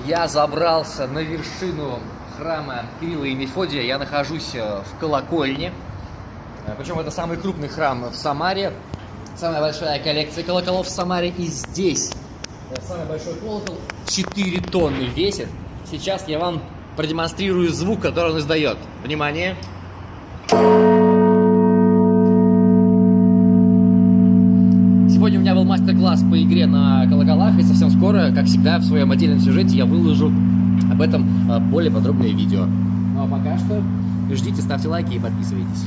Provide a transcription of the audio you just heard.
Я забрался на вершину храма Кирилла и Мефодия. Я нахожусь в колокольне. Причем это самый крупный храм в Самаре. Самая большая коллекция колоколов в Самаре. И здесь самый большой колокол 4 тонны весит. Сейчас я вам продемонстрирую звук, который он издает. Внимание! Сегодня у меня был мастер-класс по игре на колоколах, и совсем скоро, как всегда, в своем отдельном сюжете я выложу об этом более подробное видео. Ну а пока что ждите, ставьте лайки и подписывайтесь.